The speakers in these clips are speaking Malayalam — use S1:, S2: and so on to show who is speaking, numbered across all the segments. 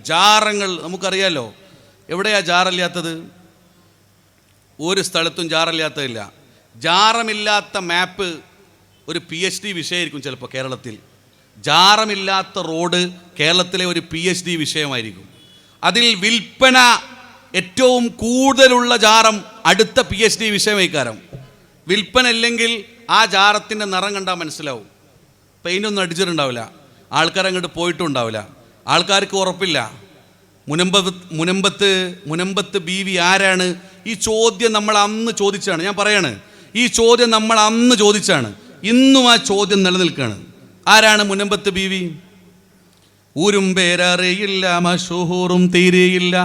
S1: ജാറങ്ങൾ നമുക്കറിയാലോ. എവിടെയാ ജാറില്ലാത്തത്? ഒരു സ്ഥലത്തും ജാറില്ലാത്തതില്ല. ജാറമില്ലാത്ത മാപ്പ് ഒരു PhD വിഷയമായിരിക്കും ചിലപ്പോൾ കേരളത്തിൽ. ജാറമില്ലാത്ത റോഡ് കേരളത്തിലെ ഒരു PhD വിഷയമായിരിക്കും. അതിൽ വിൽപ്പന ഏറ്റവും കൂടുതലുള്ള ജാറം അടുത്ത PhD വിഷയമായിക്കാരം. വിൽപ്പന ഇല്ലെങ്കിൽ ആ ജാറത്തിൻ്റെ നിറം കണ്ടാൽ മനസ്സിലാവും. പെയിൻ്റൊന്നും അടിച്ചിട്ടുണ്ടാവില്ല, ആൾക്കാരങ്ങോട്ട് പോയിട്ടുണ്ടാവില്ല, ആൾക്കാർക്ക് ഉറപ്പില്ല. മുനമ്പത്ത് ബീവി ആരാണ്? ഈ ചോദ്യം നമ്മൾ അന്ന് ചോദിച്ചാണ്. ഞാൻ പറയാണ്, ഈ ചോദ്യം നമ്മൾ അന്ന് ചോദിച്ചാണ്. ഇന്നും ആ ചോദ്യം നിലനിൽക്കുകയാണ്. ആരാണ് മുനമ്പത്ത് ബീവി? ഊരും പേരറിയില്ല, മഷൂറും തീരെയില്ല.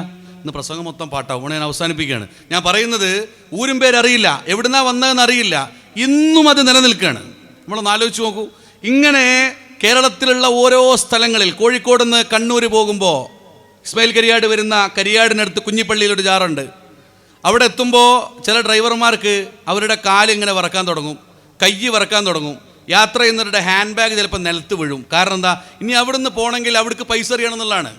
S1: ഇന്ന് പ്രസംഗം മൊത്തം പാട്ടാവും, ഞാൻ അവസാനിപ്പിക്കുകയാണ്. ഞാൻ പറയുന്നത്, ഊരും പേരറിയില്ല, എവിടുന്നാ വന്നതെന്ന് അറിയില്ല, ഇന്നും അത് നിലനിൽക്കുകയാണ്. നമ്മളൊന്ന് ആലോചിച്ച് നോക്കൂ. ഇങ്ങനെ കേരളത്തിലുള്ള ഓരോ സ്ഥലങ്ങളിൽ, കോഴിക്കോട് നിന്ന് കണ്ണൂർ പോകുമ്പോൾ ഇസ്മായിൽ കരിയാട് വരുന്ന കരിയാടിനടുത്ത് കുഞ്ഞിപ്പള്ളിയിലൊരു ജാറുണ്ട്. അവിടെ എത്തുമ്പോൾ ചില ഡ്രൈവർമാർക്ക് അവരുടെ കാലിങ്ങനെ വറക്കാൻ തുടങ്ങും, കൈ വറക്കാൻ തുടങ്ങും. യാത്ര ചെയ്യുന്നവരുടെ ഹാൻഡ് ബാഗ് ചിലപ്പോൾ നിലത്ത് വീഴും. കാരണം എന്താ? ഇനി അവിടെ നിന്ന് പോകണമെങ്കിൽ അവിടേക്ക് പൈസ എറിയണം എന്നുള്ളതാണ്.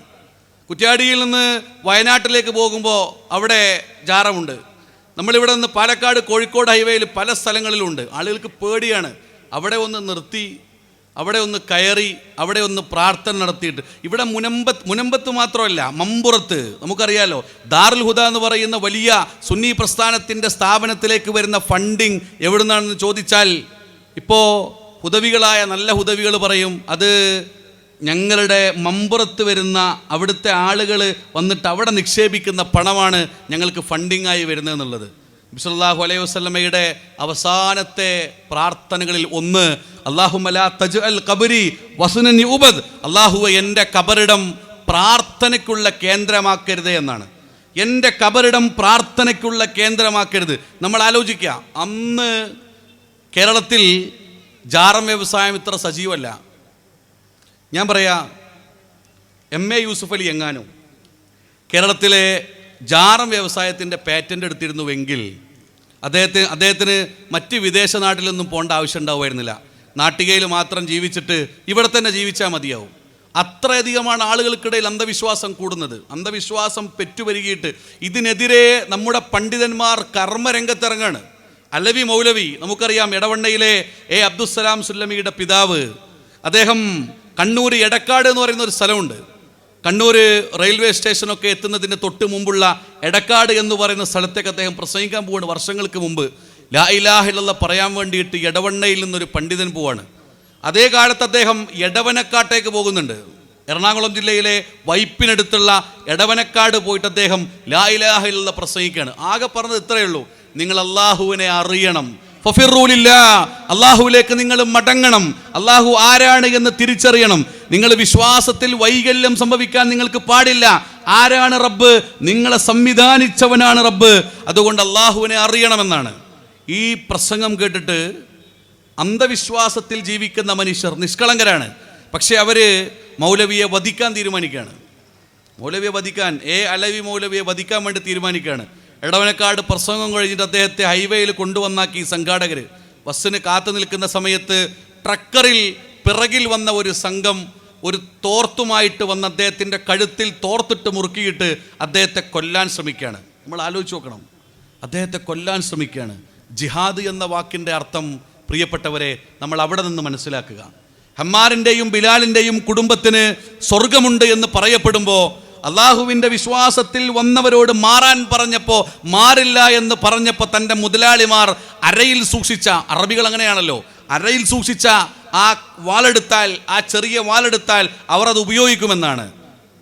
S1: കുറ്റ്യാടിയിൽ നിന്ന് വയനാട്ടിലേക്ക് പോകുമ്പോൾ അവിടെ ജാറമുണ്ട്. നമ്മളിവിടെ നിന്ന് പാലക്കാട് കോഴിക്കോട് ഹൈവേയിൽ പല സ്ഥലങ്ങളിലുണ്ട്. ആളുകൾക്ക് പേടിയാണ്. അവിടെ ഒന്ന് നിർത്തി, അവിടെ ഒന്ന് കയറി, അവിടെ ഒന്ന് പ്രാർത്ഥന നടത്തിയിട്ട്. ഇവിടെ മുനമ്പത്ത് മാത്രമല്ല, മമ്പുറത്ത് നമുക്കറിയാലോ, ദാറുൽ ഹുദ എന്ന് പറയുന്ന വലിയ സുന്നി പ്രസ്ഥാനത്തിൻ്റെ സ്ഥാപനത്തിലേക്ക് വരുന്ന ഫണ്ടിങ് എവിടെ നിന്നാണെന്ന് ചോദിച്ചാൽ, ഇപ്പോൾ ഹുദവികളായ നല്ല ഹുദവികൾ പറയും, അത് ഞങ്ങളുടെ മമ്പുറത്ത് വരുന്ന അവിടുത്തെ ആളുകൾ വന്നിട്ട് അവിടെ നിക്ഷേപിക്കുന്ന പണമാണ് ഞങ്ങൾക്ക് ഫണ്ടിങ്ങായി വരുന്നതെന്നുള്ളത്. നബി സല്ലല്ലാഹു അലൈഹി വസല്ലമയുടെ അവസാനത്തെ പ്രാർത്ഥനകളിൽ ഒന്ന്, അല്ലാഹുമ്മ ലാ തജ്അൽ ഖബരി വസ്നൻ യുബദ്, അല്ലാഹുവേ എൻ്റെ കബറിടം പ്രാർത്ഥനയ്ക്കുള്ള കേന്ദ്രമാക്കരുത് എന്നാണ്. എൻ്റെ കബറിടം പ്രാർത്ഥനയ്ക്കുള്ള കേന്ദ്രമാക്കരുത്. നമ്മൾ ആലോചിക്കുക, അന്ന് കേരളത്തിൽ ജാറം വ്യവസായം ഇത്ര സജീവമല്ല. ഞാൻ പറയാം, MA യൂസുഫ് അലി എങ്ങാനും കേരളത്തിലെ ജാറം വ്യവസായത്തിൻ്റെ പാറ്റൻ്റ് എടുത്തിരുന്നുവെങ്കിൽ അദ്ദേഹത്തിന് മറ്റ് വിദേശ നാട്ടിലൊന്നും പോകേണ്ട ആവശ്യം ഉണ്ടാവുമായിരുന്നില്ല. നാട്ടികയിൽ മാത്രം ജീവിച്ചിട്ട് ഇവിടെ തന്നെ ജീവിച്ചാൽ മതിയാവും. അത്രയധികമാണ് ആളുകൾക്കിടയിൽ അന്ധവിശ്വാസം കൂടുന്നത്. അന്ധവിശ്വാസം പെറ്റുപെരുകിയിട്ട് ഇതിനെതിരെ നമ്മുടെ പണ്ഡിതന്മാർ കർമ്മരംഗത്തിറങ്ങാണ്. അലവി മൗലവി നമുക്കറിയാം, എടവണ്ണയിലെ അബ്ദുസ്സലാം സുല്ലമിയുടെ പിതാവ്. അദ്ദേഹം കണ്ണൂർ എടക്കാട് എന്ന് പറയുന്ന ഒരു സ്ഥലമുണ്ട്. കണ്ണൂർ റെയിൽവേ സ്റ്റേഷനൊക്കെ എത്തുന്നതിന് തൊട്ട് മുമ്പുള്ള എടക്കാട് എന്ന് പറയുന്ന സ്ഥലത്തേക്ക് അദ്ദേഹം പ്രസംഗിക്കാൻ പോവാണ്. വർഷങ്ങൾക്ക് മുമ്പ് ലാ ഇലാഹ ഇല്ലല്ലാഹ് പറയാൻ വേണ്ടിയിട്ട് എടവണ്ണയിൽ നിന്നൊരു പണ്ഡിതൻ പോവാണ്. അതേ കാലത്ത് അദ്ദേഹം എടവനക്കാട്ടേക്ക് പോകുന്നുണ്ട്. എറണാകുളം ജില്ലയിലെ വൈപ്പിനടുത്തുള്ള എടവനക്കാട് പോയിട്ട് അദ്ദേഹം ലാ ഇലാഹ ഇല്ലല്ലാഹ് പ്രസംഗിക്കുകയാണ്. ആകെ പറഞ്ഞത് ഇത്രയേ ഉള്ളൂ, നിങ്ങൾ അള്ളാഹുവിനെ അറിയണം, അള്ളാഹുവിലേക്ക് നിങ്ങൾ മടങ്ങണം, അള്ളാഹു ആരാണ് എന്ന് തിരിച്ചറിയണം, നിങ്ങൾ വിശ്വാസത്തിൽ വൈകല്യം സംഭവിക്കാൻ നിങ്ങൾക്ക് പാടില്ല. ആരാണ് റബ്ബ്? നിങ്ങളെ സംവിധാനിച്ചവനാണ് റബ്ബ്. അതുകൊണ്ട് അള്ളാഹുവിനെ അറിയണമെന്നാണ്. ഈ പ്രസംഗം കേട്ടിട്ട് അന്ധവിശ്വാസത്തിൽ ജീവിക്കുന്ന മനുഷ്യർ നിഷ്കളങ്കരാണ്. പക്ഷെ അവർ മൗലവിയെ വധിക്കാൻ തീരുമാനിക്കുകയാണ്. മൗലവിയെ വധിക്കാൻ, അലവി മൗലവിയെ വധിക്കാൻ വേണ്ടി തീരുമാനിക്കുകയാണ്. എടവനക്കാട് പ്രസംഗം കഴിഞ്ഞിട്ട് അദ്ദേഹത്തെ ഹൈവേയിൽ കൊണ്ടുവന്നാക്കി സംഘാടകർ. ബസ്സിന് കാത്തു നിൽക്കുന്ന സമയത്ത് ട്രക്കറിൽ പിറകിൽ വന്ന ഒരു സംഘം ഒരു തോർത്തുമായിട്ട് വന്ന് അദ്ദേഹത്തിൻ്റെ കഴുത്തിൽ തോർത്തിട്ട് മുറുക്കിയിട്ട് അദ്ദേഹത്തെ കൊല്ലാൻ ശ്രമിക്കുകയാണ്. നമ്മൾ ആലോചിച്ച് നോക്കണം, അദ്ദേഹത്തെ കൊല്ലാൻ ശ്രമിക്കുകയാണ്. ജിഹാദ് എന്ന വാക്കിൻ്റെ അർത്ഥം പ്രിയപ്പെട്ടവരെ നമ്മൾ അവിടെ നിന്ന് മനസ്സിലാക്കുക. ഹമ്മാറിൻ്റെയും ബിലാലിൻ്റെയും കുടുംബത്തിന് സ്വർഗമുണ്ട് എന്ന് പറയപ്പെടുമ്പോൾ അള്ളാഹുവിൻ്റെ വിശ്വാസത്തിൽ വന്നവരോട് മാറാൻ പറഞ്ഞപ്പോൾ മാറില്ല എന്ന് പറഞ്ഞപ്പോൾ തൻ്റെ മുതലാളിമാർ അരയിൽ സൂക്ഷിച്ച, അറബികൾ അങ്ങനെയാണല്ലോ, അരയിൽ സൂക്ഷിച്ച ആ വാളെടുത്താൽ, ആ ചെറിയ വാളെടുത്താൽ അവർ അത് ഉപയോഗിക്കുമെന്നാണ്.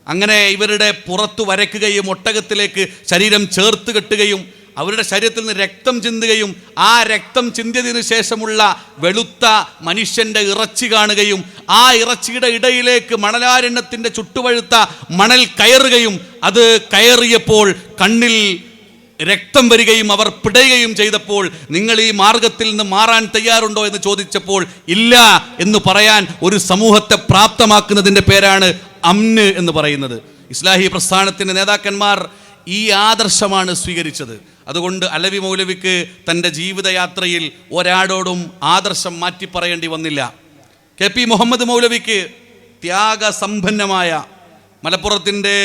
S1: അങ്ങനെ ഇവരുടെ പുറത്തു വരയ്ക്കുകയും ഒട്ടകത്തിലേക്ക് ശരീരം ചേർത്ത് കെട്ടുകയും അവരുടെ ശരീരത്തിൽ നിന്ന് രക്തം ചിന്തുകയും ആ രക്തം ചിന്തിയതിനു ശേഷമുള്ള വെളുത്ത മനുഷ്യൻ്റെ ഇറച്ചി കാണുകയും ആ ഇറച്ചിയുടെ ഇടയിലേക്ക് മണലാരണ്യത്തിൻ്റെ ചുട്ടുപഴുത്ത മണൽ കയറുകയും അത് കയറിയപ്പോൾ കണ്ണിൽ രക്തം വരികയും അവർ പിടയുകയും ചെയ്തപ്പോൾ നിങ്ങൾ ഈ മാർഗത്തിൽ നിന്ന് മാറാൻ തയ്യാറുണ്ടോ എന്ന് ചോദിച്ചപ്പോൾ ഇല്ല എന്ന് പറയാൻ ഒരു സമൂഹത്തെ പ്രാപ്തമാക്കുന്നതിൻ്റെ പേരാണ് അമ്ന് എന്ന് പറയുന്നത്. ഇസ്ലാഹി പ്രസ്ഥാനത്തിൻ്റെ നേതാക്കന്മാർ ഈ ആദർശമാണ് സ്വീകരിച്ചത്. അതുകൊണ്ട് അലവി മൗലവിക്ക് തൻ്റെ ജീവിതയാത്രയിൽ ഒരാളോടും ആദർശം മാറ്റി പറയേണ്ടി വന്നില്ല. KP മുഹമ്മദ് മൗലവിക്ക് ത്യാഗസമ്പന്നമായ മലപ്പുറത്തിൻ്റെ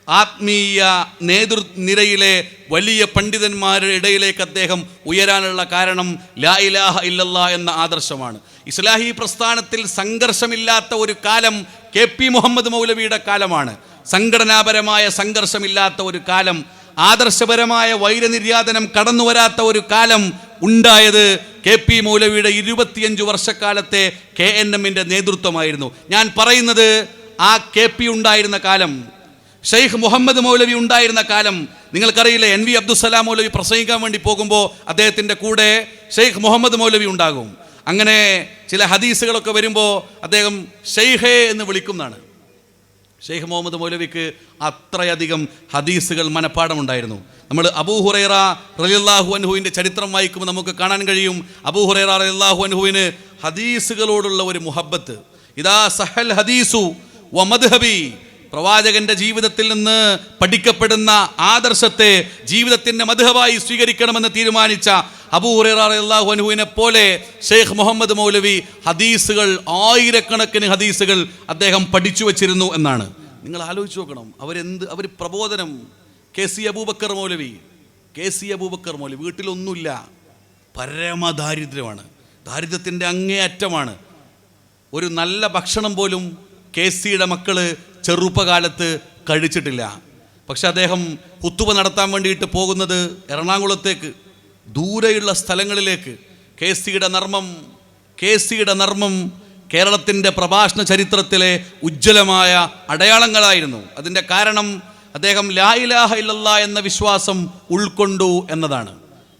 S1: ആത്മീയ നേതൃനിരയിലെ വലിയ പണ്ഡിതന്മാരുടെ ഇടയിലേക്ക് അദ്ദേഹം ഉയരാനുള്ള കാരണം ലാ ഇലാഹ ഇല്ലല്ലാ എന്ന ആദർശമാണ്. ഇസ്ലാഹി പ്രസ്ഥാനത്തിൽ സംഘർഷമില്ലാത്ത ഒരു കാലം KP മുഹമ്മദ് മൗലവിയുടെ കാലമാണ്. സംഘടനാപരമായ സംഘർഷമില്ലാത്ത ഒരു കാലം, ആദർശപരമായ വൈരനിര്യാതനം കടന്നു വരാത്ത ഒരു കാലം ഉണ്ടായത് KP മൗലവിയുടെ 25 വർഷക്കാലത്തെ KNM-ന്റെ നേതൃത്വമായിരുന്നു. ഞാൻ പറയുന്നത് ആ KP ഉണ്ടായിരുന്ന കാലം, ഷെയ്ഖ് മുഹമ്മദ് മൗലവി ഉണ്ടായിരുന്ന കാലം. നിങ്ങൾക്കറിയില്ലേ, NV അബ്ദുസ്സലാം മൗലവി പ്രസംഗിക്കാൻ വേണ്ടി പോകുമ്പോൾ അദ്ദേഹത്തിൻ്റെ കൂടെ ഷെയ്ഖ് മുഹമ്മദ് മൗലവി ഉണ്ടാകും. അങ്ങനെ ചില ഹദീസുകളൊക്കെ വരുമ്പോൾ അദ്ദേഹം ഷെയ്ഖേ എന്ന് വിളിക്കുന്നതാണ്. ഷെയ്ഖ് മുഹമ്മദ് മൗലവിക്ക് അത്രയധികം ഹദീസുകൾ മനഃപ്പാഠമുണ്ടായിരുന്നു. നമ്മൾ അബൂ ഹുറൈറ റളിയല്ലാഹു അൻഹുവിൻ്റെ ചരിത്രം വായിക്കുമ്പോൾ നമുക്ക് കാണാൻ കഴിയും, അബൂ ഹുറൈറ റളിയല്ലാഹു അൻഹുവിന് ഹദീസുകളോടുള്ള ഒരു മുഹബ്ബത്ത്. ഇദാ സഹൽ ഹദീസു വ മദ്ഹബി, പ്രവാചകന്റെ ജീവിതത്തിൽ നിന്ന് പഠിക്കപ്പെടുന്ന ആദർശത്തെ ജീവിതത്തിൻ്റെ മദ്ഹബായി സ്വീകരിക്കണമെന്ന് തീരുമാനിച്ച അബൂ ഹുറൈറ റളിയല്ലാഹു അൻഹുവിനെ പോലെ ഷെയ്ഖ് മുഹമ്മദ് മൗലവി ഹദീസുകൾ, ആയിരക്കണക്കിന് ഹദീസുകൾ അദ്ദേഹം പഠിച്ചു വച്ചിരുന്നു എന്നാണ്. നിങ്ങൾ ആലോചിച്ച് നോക്കണം, അവർ പ്രബോധനം. KC അബൂബക്കർ മൗലവി വീട്ടിലൊന്നുമില്ല, പരമദാരിദ്ര്യമാണ്, ദാരിദ്ര്യത്തിൻ്റെ അങ്ങേ അറ്റമാണ്. ഒരു നല്ല ഭക്ഷണം പോലും KCയുടെ മക്കള് ചെറുപ്പകാലത്ത് കഴിച്ചിട്ടില്ല. പക്ഷെ അദ്ദേഹം ഖുതുബ നടത്താൻ വേണ്ടിയിട്ട് പോകുന്നത് എറണാകുളത്തേക്ക്, ദൂരെയുള്ള സ്ഥലങ്ങളിലേക്ക്. KCയുടെ നർമ്മം കേരളത്തിൻ്റെ പ്രഭാഷണ ചരിത്രത്തിലെ ഉജ്ജ്വലമായ അടയാളങ്ങളായിരുന്നു. അതിൻ്റെ കാരണം അദ്ദേഹം ലാ ഇലാഹ ഇല്ലല്ലാ എന്ന വിശ്വാസം ഉൾക്കൊണ്ടു എന്നതാണ്.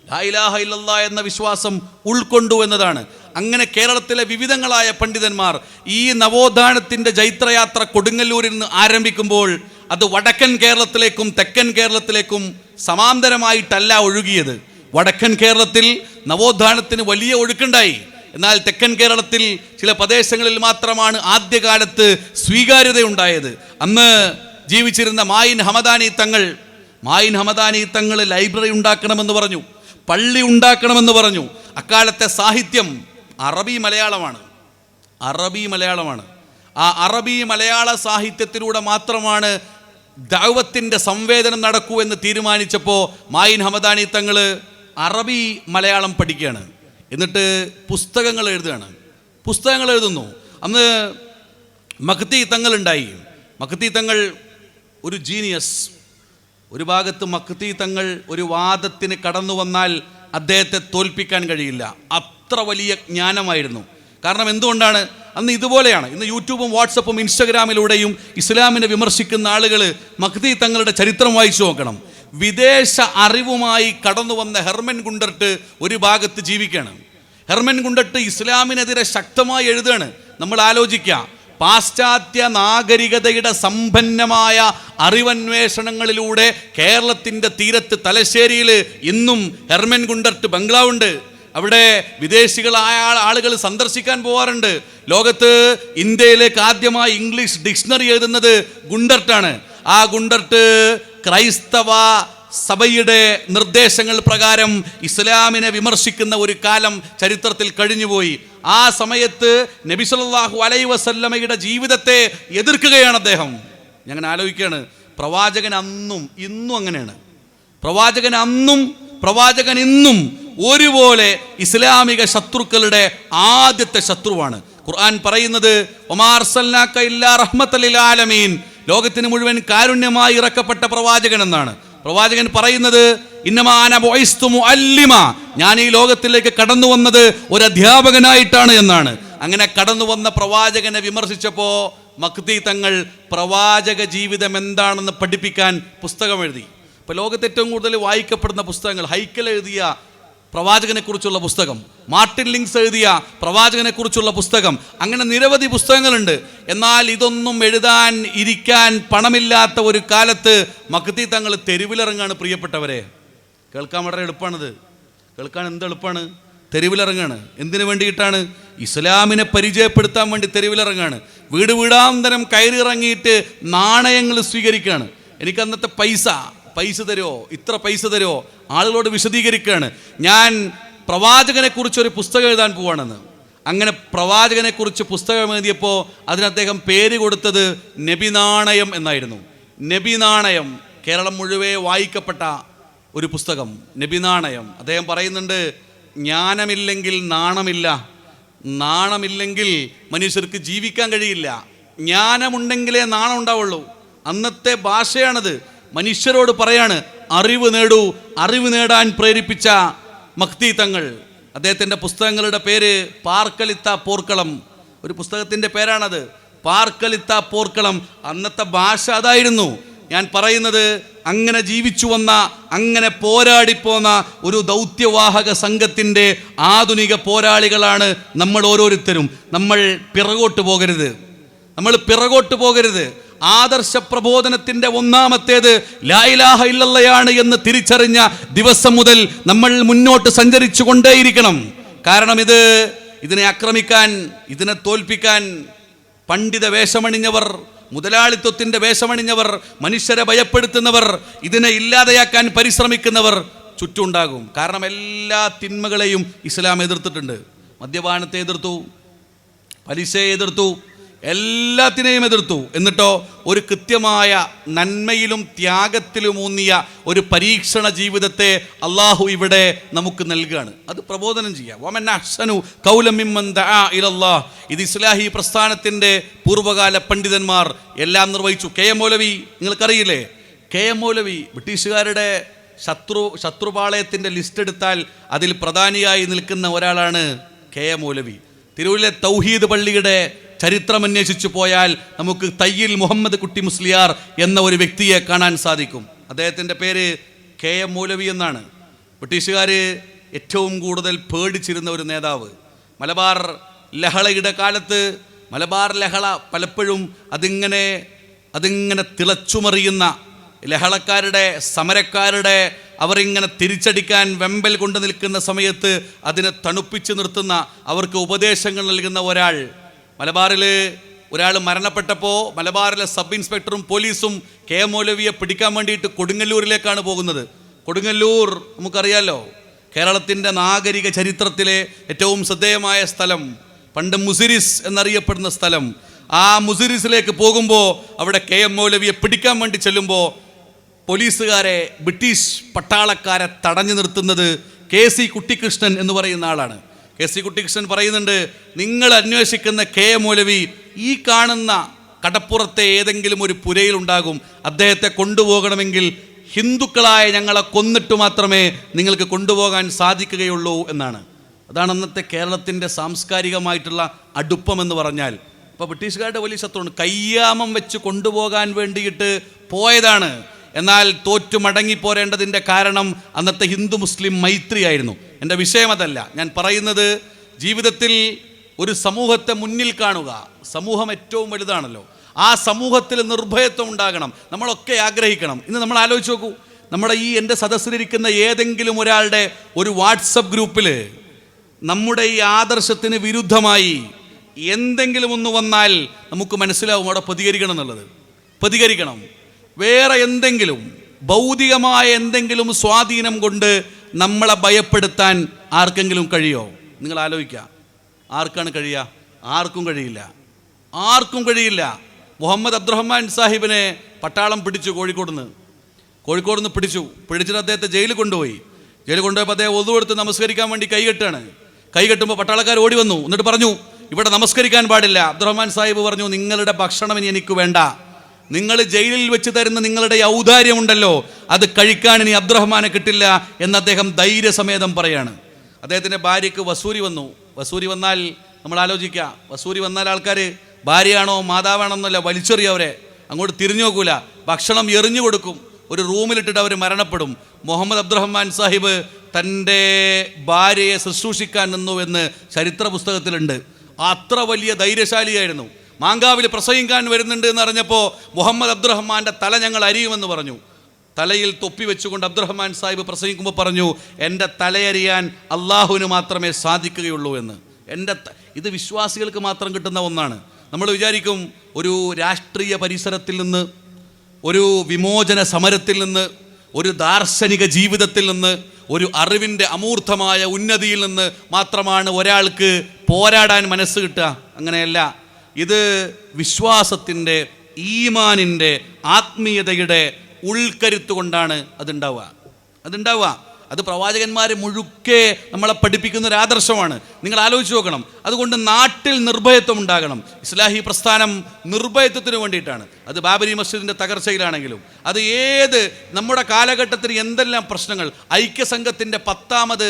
S1: ലാ ഇലാഹ ഇല്ലല്ലാ എന്ന വിശ്വാസം ഉൾക്കൊണ്ടു എന്നതാണ്. അങ്ങനെ കേരളത്തിലെ വിവിധങ്ങളായ പണ്ഡിതന്മാർ ഈ നവോത്ഥാനത്തിൻ്റെ ജൈത്രയാത്ര കൊടുങ്ങല്ലൂരിൽ നിന്ന് ആരംഭിക്കുമ്പോൾ അത് വടക്കൻ കേരളത്തിലേക്കും തെക്കൻ കേരളത്തിലേക്കും സമാന്തരമായിട്ടല്ല ഒഴുകിയത്. വടക്കൻ കേരളത്തിൽ നവോത്ഥാനത്തിന് വലിയ ഒഴുക്കുണ്ടായി. എന്നാൽ തെക്കൻ കേരളത്തിൽ ചില പ്രദേശങ്ങളിൽ മാത്രമാണ് ആദ്യകാലത്ത് സ്വീകാര്യതയുണ്ടായത്. അന്ന് ജീവിച്ചിരുന്ന മായിൻ ഹമദാനി തങ്ങൾ ലൈബ്രറി ഉണ്ടാക്കണമെന്ന് പറഞ്ഞു, പള്ളി ഉണ്ടാക്കണമെന്ന് പറഞ്ഞു. അക്കാലത്തെ സാഹിത്യം അറബി മലയാളമാണ്. ആ അറബി മലയാള സാഹിത്യത്തിലൂടെ മാത്രമാണ് ദഅവത്തിൻ്റെ സംവേദനം നടക്കൂ എന്ന് തീരുമാനിച്ചപ്പോൾ മായിൻ ഹമദാനി തങ്ങൾ അറബി മലയാളം പഠിക്കുകയാണ്. എന്നിട്ട് പുസ്തകങ്ങൾ എഴുതുന്നു. അന്ന് മഖ്തി തങ്ങളുണ്ടായി. മഖ്തി തങ്ങൾ ഒരു ജീനിയസ്. ഒരു ഭാഗത്ത് മഖ്തി തങ്ങൾ ഒരു വാദത്തിന് കടന്നു വന്നാൽ അദ്ദേഹത്തെ തോൽപ്പിക്കാൻ കഴിയില്ല, അത്ര വലിയ ജ്ഞാനമായിരുന്നു. കാരണം എന്തുകൊണ്ടാണ്? അന്ന് ഇതുപോലെയാണ്. ഇന്ന് യൂട്യൂബും വാട്സപ്പും ഇൻസ്റ്റഗ്രാമിലൂടെയും ഇസ്ലാമിനെ വിമർശിക്കുന്ന ആളുകൾ മഖ്തി തങ്ങളുടെ ചരിത്രം വായിച്ചു നോക്കണം. വിദേശ അറിവുമായി കടന്നു വന്ന ഹെർമൻ ഗുണ്ടർട്ട് ഒരു ഭാഗത്ത് ജീവിക്കുകയാണ്. ഹെർമൻ ഗുണ്ടർട്ട് ഇസ്ലാമിനെതിരെ ശക്തമായി എഴുതുകയാണ്. നമ്മൾ ആലോചിക്കുക, പാശ്ചാത്യ നാഗരികതയുടെ സമ്പന്നമായ അറിവന്വേഷണങ്ങളിലൂടെ കേരളത്തിൻ്റെ തീരത്ത് തലശ്ശേരിയിൽ ഇന്നും ഹെർമൻ ഗുണ്ടർട്ട് ബംഗ്ലാവുണ്ട്. അവിടെ വിദേശികളായ ആളുകൾ സന്ദർശിക്കാൻ പോകാറുണ്ട്. ലോകത്ത് ഇന്ത്യയിലേക്ക് ആദ്യമായി ഇംഗ്ലീഷ് ഡിക്ഷണറി എഴുതുന്നത് ഗുണ്ടർട്ടാണ്. ആ ഗുണ്ടർട്ട് ക്രൈസ്തവ സഭയുടെ നിർദ്ദേശങ്ങൾ പ്രകാരം ഇസ്ലാമിനെ വിമർശിക്കുന്ന ഒരു കാലം ചരിത്രത്തിൽ കഴിഞ്ഞുപോയി. ആ സമയത്ത് നബി സല്ലല്ലാഹു അലൈഹി വസല്ലമയുടെ ജീവിതത്തെ എതിർക്കുകയാണ് അദ്ദേഹം. ഞാൻ ആലോചിക്കുകയാണ്, പ്രവാചകൻ അന്നും ഇന്നും അങ്ങനെയാണ്. പ്രവാചകൻ ഇന്നും ഒരുപോലെ ഇസ്ലാമിക ശത്രുക്കളുടെ ആദ്യത്തെ ശത്രുവാണ്. ഖുർആൻ പറയുന്നത് വമാ അർസൽനാക ഇല്ലാ റഹ്മത്തൽ ലിൽ ആലമീൻ, ലോകത്തിന് മുഴുവൻ കാരുണ്യമായി ഇറക്കപ്പെട്ട പ്രവാചകൻ എന്നാണ്. പ്രവാചകൻ പറയുന്നത് ഇന്നമാ അന ബുഇസ്തു മുഅല്ലിമ, ഞാൻ ഈ ലോകത്തിലേക്ക് കടന്നു വന്നത് ഒരു അധ്യാപകനായിട്ടാണ് എന്നാണ്. അങ്ങനെ കടന്നു വന്ന പ്രവാചകനെ വിമർശിച്ചപ്പോൾ മഖ്തി തങ്ങൾ പ്രവാചക ജീവിതം എന്താണെന്ന് പഠിപ്പിക്കാൻ പുസ്തകം എഴുതി. ഇപ്പോൾ ലോകത്ത് ഏറ്റവും കൂടുതൽ വായിക്കപ്പെടുന്ന പുസ്തകങ്ങൾ, ഹൈക്കൽ എഴുതിയ പ്രവാചകനെ കുറിച്ചുള്ള പുസ്തകം, മാർട്ടിൻ ലിങ്സ് എഴുതിയ പ്രവാചകനെ കുറിച്ചുള്ള പുസ്തകം, അങ്ങനെ നിരവധി പുസ്തകങ്ങളുണ്ട്. എന്നാൽ ഇതൊന്നും എഴുതാൻ ഇരിക്കാൻ പണമില്ലാത്ത ഒരു കാലത്ത് മഖ്തി തങ്ങൾ തെരുവിലിറങ്ങാണ്. പ്രിയപ്പെട്ടവരെ, കേൾക്കാൻ വളരെ എളുപ്പമാണിത്. കേൾക്കാൻ എന്ത് എളുപ്പമാണ്? തെരുവിലിറങ്ങാണ്. എന്തിനു വേണ്ടിയിട്ടാണ്? ഇസ്ലാമിനെ പരിചയപ്പെടുത്താൻ വേണ്ടി തെരുവിലിറങ്ങാണ്. വീടാന്തരം കയറിയിറങ്ങിയിട്ട് നാണയങ്ങൾ സ്വീകരിക്കുകയാണ്. എനിക്ക് അന്നത്തെ പൈസ തരുമോ, ഇത്ര പൈസ തരുമോ, ആളുകളോട് വിശദീകരിക്കുകയാണ്. ഞാൻ പ്രവാചകനെ കുറിച്ചൊരു പുസ്തകം എഴുതാൻ പോവാണെന്ന്. അങ്ങനെ പ്രവാചകനെക്കുറിച്ച് പുസ്തകം എഴുതിയപ്പോൾ അതിന് അദ്ദേഹം പേര് കൊടുത്തത് നബി നാണയം എന്നായിരുന്നു. നബി നാണയം കേരളം മുഴുവൻ വായിക്കപ്പെട്ട ഒരു പുസ്തകം, നബി നാണയം. അദ്ദേഹം പറയുന്നുണ്ട്, ജ്ഞാനമില്ലെങ്കിൽ നാണമില്ല, നാണമില്ലെങ്കിൽ മനുഷ്യർക്ക് ജീവിക്കാൻ കഴിയില്ല, ജ്ഞാനമുണ്ടെങ്കിലേ നാണം ഉണ്ടാവുള്ളൂ. അന്നത്തെ ഭാഷയാണത്. മനുഷ്യരോട് പറയാണ്, അറിവ് നേടൂ. അറിവ് നേടാൻ പ്രേരിപ്പിച്ച മഖ്തി തങ്ങൾ. അദ്ദേഹത്തിൻ്റെ പുസ്തകങ്ങളുടെ പേര് പാർക്കളിത്ത പോർക്കളം. ഒരു പുസ്തകത്തിൻ്റെ പേരാണത്, പാർക്കളിത്ത പോർക്കളം. അന്നത്തെ ഭാഷ അതായിരുന്നു. ഞാൻ പറയുന്നത്, അങ്ങനെ ജീവിച്ചു വന്ന, അങ്ങനെ പോരാടിപ്പോന്ന ഒരു ദൗത്യവാഹക സംഘത്തിൻ്റെ ആധുനിക പോരാളികളാണ് നമ്മൾ ഓരോരുത്തരും. നമ്മൾ പിറകോട്ട് പോകരുത്, നമ്മൾ പിറകോട്ട് പോകരുത്. ആദർശ പ്രബോധനത്തിൻ്റെ ഒന്നാമത്തേത് ലാ ഇലാഹ ഇല്ലല്ലാഹ് എന്ന് തിരിച്ചറിഞ്ഞ ദിവസം മുതൽ നമ്മൾ മുന്നോട്ട് സഞ്ചരിച്ചു കൊണ്ടേയിരിക്കണം. കാരണം ഇതിനെ ആക്രമിക്കാൻ, ഇതിനെ തോൽപ്പിക്കാൻ പണ്ഡിത വേഷമണിഞ്ഞവർ, മുതലാളിത്വത്തിൻ്റെ വേഷമണിഞ്ഞവർ, മനുഷ്യരെ ഭയപ്പെടുത്തുന്നവർ, ഇതിനെ ഇല്ലാതെയാക്കാൻ പരിശ്രമിക്കുന്നവർ ചുറ്റുണ്ടാകും. കാരണം എല്ലാ തിന്മകളെയും ഇസ്ലാം എതിർത്തിട്ടുണ്ട്. മദ്യപാനത്തെ എതിർത്തു, പലിശയെ എതിർത്തു, എല്ലാത്തിനെയും എതിർത്തു. എന്നിട്ടോ ഒരു കൃത്യമായ നന്മയിലും ത്യാഗത്തിലും ഊന്നിയ ഒരു പരീക്ഷണ ജീവിതത്തെ അള്ളാഹു ഇവിടെ നമുക്ക് നൽകുകയാണ്. അത് പ്രബോധനം ചെയ്യാം. വമൻ അഹ്സനു ഖൗലൻ മിമ്മൻ ദആ ഇലല്ലാഹ്. ഇത് ഇസ്ലാഹി പ്രസ്ഥാനത്തിൻ്റെ പൂർവ്വകാല പണ്ഡിതന്മാർ എല്ലാം നിർവഹിച്ചു. കെ എം മൗലവി നിങ്ങൾക്കറിയില്ലേ? കെ എം മൗലവി ബ്രിട്ടീഷുകാരുടെ ശത്രുപാളയത്തിൻ്റെ ലിസ്റ്റ് എടുത്താൽ അതിൽ പ്രധാനിയായി നിൽക്കുന്ന ഒരാളാണ് കെ എം മൗലവി. തിരൂരിലെ തൗഹീദ് പള്ളിയുടെ ചരിത്രം അന്വേഷിച്ചു പോയാൽ നമുക്ക് തയ്യിൽ മുഹമ്മദ് കുട്ടി മുസ്ലിയാർ എന്ന ഒരു വ്യക്തിയെ കാണാൻ സാധിക്കും. അദ്ദേഹത്തിൻ്റെ പേര് കെ എം മൗലവി എന്നാണ്. ബ്രിട്ടീഷുകാർ ഏറ്റവും കൂടുതൽ പേടിച്ചിരുന്ന ഒരു നേതാവ്. മലബാർ ലഹളയുടെ കാലത്ത് മലബാർ ലഹള പലപ്പോഴും അതിങ്ങനെ തിളച്ചുമറിയുന്ന ലഹളക്കാരുടെ, സമരക്കാരുടെ, അവരിങ്ങനെ തിരിച്ചടിക്കാൻ വെമ്പൽ കൊണ്ടു നിൽക്കുന്ന സമയത്ത് അതിനെ തണുപ്പിച്ച് നിർത്തുന്ന, അവർക്ക് ഉപദേശങ്ങൾ നൽകുന്ന ഒരാൾ. മലബാറിൽ ഒരാൾ മരണപ്പെട്ടപ്പോൾ മലബാറിലെ സബ് ഇൻസ്പെക്ടറും പോലീസും കെ എം മൗലവിയെ പിടിക്കാൻ വേണ്ടിയിട്ട് കൊടുങ്ങല്ലൂരിലേക്കാണ് പോകുന്നത്. കൊടുങ്ങല്ലൂർ നമുക്കറിയാലോ, കേരളത്തിൻ്റെ നാഗരിക ചരിത്രത്തിലെ ഏറ്റവും ശ്രദ്ധേയമായ സ്ഥലം, പണ്ട് മുസിരിസ് എന്നറിയപ്പെടുന്ന സ്ഥലം. ആ മുസിരിസിലേക്ക് പോകുമ്പോൾ അവിടെ കെ എം മൗലവിയെ പിടിക്കാൻ വേണ്ടി ചെല്ലുമ്പോൾ പോലീസുകാരെ, ബ്രിട്ടീഷ് പട്ടാളക്കാരെ തടഞ്ഞു നിർത്തുന്നത് കെ സി കുട്ടിക്കൃഷ്ണൻ എന്ന് പറയുന്ന ആളാണ്. കെ സി കുട്ടിക്കൃഷ്ണൻ പറയുന്നുണ്ട്, നിങ്ങൾ അന്വേഷിക്കുന്ന കെ എം മൗലവി ഈ കാണുന്ന കടപ്പുറത്തെ ഏതെങ്കിലും ഒരു പുരയിലുണ്ടാകും. അദ്ദേഹത്തെ കൊണ്ടുപോകണമെങ്കിൽ ഹിന്ദുക്കളായ ഞങ്ങളെ കൊന്നിട്ട് മാത്രമേ നിങ്ങൾക്ക് കൊണ്ടുപോകാൻ സാധിക്കുകയുള്ളൂ എന്നാണ്. അതാണ് അന്നത്തെ കേരളത്തിൻ്റെ സാംസ്കാരികമായിട്ടുള്ള അടുപ്പമെന്ന് പറഞ്ഞാൽ. ഇപ്പോൾ ബ്രിട്ടീഷുകാരുടെ വലിയ ശത്രുവാണ്. കയ്യാമം വെച്ച് കൊണ്ടുപോകാൻ വേണ്ടിയിട്ട് പോയതാണ്. എന്നാൽ തോറ്റു മടങ്ങിപ്പോരേണ്ടതിൻ്റെ കാരണം അന്നത്തെ ഹിന്ദു മുസ്ലിം മൈത്രിയായിരുന്നു. എൻ്റെ വിഷയം അതല്ല. ഞാൻ പറയുന്നത്, ജീവിതത്തിൽ ഒരു സമൂഹത്തെ മുന്നിൽ കാണുക. സമൂഹം ഏറ്റവും വലുതാണല്ലോ. ആ സമൂഹത്തിൽ നിർഭയത്വം ഉണ്ടാകണം. നമ്മളൊക്കെ ആഗ്രഹിക്കണം. ഇന്ന് നമ്മൾ ആലോചിച്ച് നോക്കൂ, നമ്മുടെ ഈ എൻ്റെ സദസ്സിലിരിക്കുന്ന ഏതെങ്കിലും ഒരാളുടെ ഒരു വാട്സപ്പ് ഗ്രൂപ്പിൽ നമ്മുടെ ഈ ആദർശത്തിന് വിരുദ്ധമായി എന്തെങ്കിലും ഒന്ന് വന്നാൽ നമുക്ക് മനസ്സിലാവും അവിടെ പ്രതികരിക്കണം എന്നുള്ളത്. പ്രതികരിക്കണം. വേറെ എന്തെങ്കിലും ഭൗതികമായ എന്തെങ്കിലും സ്വാധീനം കൊണ്ട് നമ്മളെ ഭയപ്പെടുത്താൻ ആർക്കെങ്കിലും കഴിയോ? നിങ്ങൾ ആലോചിക്കുക. ആർക്കാണ് കഴിയുക? ആർക്കും കഴിയില്ല. ആർക്കും കഴിയില്ല. മുഹമ്മദ് അബ്ദുറഹ്മാൻ സാഹിബിനെ പട്ടാളം പിടിച്ചു. കോഴിക്കോട് നിന്ന് പിടിച്ചിട്ട് അദ്ദേഹത്തെ ജയിലിൽ കൊണ്ടുപോയി. ജയിലിൽ കൊണ്ടുപോയപ്പോൾ അദ്ദേഹം ഒതു കൊടുത്ത് നമസ്കരിക്കാൻ വേണ്ടി കൈകെട്ടാണ്. കൈകെട്ടുമ്പോൾ പട്ടാളക്കാർ ഓടി വന്നു. എന്നിട്ട് പറഞ്ഞു, ഇവിടെ നമസ്കരിക്കാൻ പാടില്ല. അബ്ദുറഹ്മാൻ സാഹിബ് പറഞ്ഞു, നിങ്ങളുടെ ഭക്ഷണം ഇനി എനിക്ക് വേണ്ട. നിങ്ങൾ ജയിലിൽ വെച്ച് തരുന്ന നിങ്ങളുടെ ഔദാര്യമുണ്ടല്ലോ, അത് കഴിക്കാൻ ഇനി അബ്ദുറഹ്മാനെ കിട്ടില്ല എന്ന് അദ്ദേഹം ധൈര്യസമേതം പറയാണ്. അദ്ദേഹത്തിൻ്റെ ഭാര്യയ്ക്ക് വസൂരി വന്നു. വസൂരി വന്നാൽ നമ്മൾ ആലോചിക്കുക, വസൂരി വന്നാൽ ആൾക്കാർ ഭാര്യയാണോ മാതാവാണോ എന്നല്ല, വലിച്ചെറിയവരെ അങ്ങോട്ട് തിരിഞ്ഞു നോക്കൂല. ഭക്ഷണം എറിഞ്ഞു കൊടുക്കും. ഒരു റൂമിലിട്ടിട്ട് അവർ മരണപ്പെടും. മുഹമ്മദ് അബ്ദുറഹ്മാൻ സാഹിബ് തൻ്റെ ഭാര്യയെ ശുശ്രൂഷിക്കാൻ നിന്നു എന്ന് ചരിത്ര പുസ്തകത്തിലുണ്ട്. അത്ര വലിയ ധൈര്യശാലിയായിരുന്നു. മാങ്കാവിൽ പ്രസംഗിക്കാൻ വരുന്നുണ്ട് എന്ന് അറിഞ്ഞപ്പോൾ മുഹമ്മദ് അബ്ദുറഹ്മാൻ്റെ തല ഞങ്ങൾ അരിയുമെന്ന് പറഞ്ഞു. തലയിൽ തൊപ്പി വെച്ചുകൊണ്ട് അബ്ദുറഹ്മാൻ സാഹിബ് പ്രസംഗിക്കുമ്പോൾ പറഞ്ഞു, എൻ്റെ തലയരിയാൻ അള്ളാഹുവിന് മാത്രമേ സാധിക്കുകയുള്ളൂ എന്ന്. ഇത് വിശ്വാസികൾക്ക് മാത്രം കിട്ടുന്ന ഒന്നാണ്. നമ്മൾ വിചാരിക്കും ഒരു രാഷ്ട്രീയ പരിസരത്തിൽ നിന്ന്, ഒരു വിമോചന സമരത്തിൽ നിന്ന്, ഒരു ദാർശനിക ജീവിതത്തിൽ നിന്ന്, ഒരു അറിവിൻ്റെ അമൂർത്തമായ ഉന്നതിയിൽ നിന്ന് മാത്രമാണ് ഒരാൾക്ക് പോരാടാൻ മനസ്സ് കിട്ടുക. അങ്ങനെയല്ല. ഇത് വിശ്വാസത്തിൻ്റെ, ഈമാനിൻ്റെ, ആത്മീയതയുടെ ഉൾക്കരുത്ത് കൊണ്ടാണ് അതുണ്ടാവുക. അത് പ്രവാചകന്മാർ മുഴുക്കെ നമ്മളെ പഠിപ്പിക്കുന്ന ഒരു ആദർശമാണ്. നിങ്ങൾ ആലോചിച്ച് നോക്കണം. അതുകൊണ്ട് നാട്ടിൽ നിർഭയത്വം ഉണ്ടാകണം. ഇസ്ലാഹി പ്രസ്ഥാനം നിർഭയത്വത്തിന് വേണ്ടിയിട്ടാണ്. അത് ബാബരി മസ്ജിദിൻ്റെ തകർച്ചയിലാണെങ്കിലും, അത് ഏത് നമ്മുടെ കാലഘട്ടത്തിൽ എന്തെല്ലാം പ്രശ്നങ്ങൾ. ഐക്യസംഘത്തിൻ്റെ 10ാമത്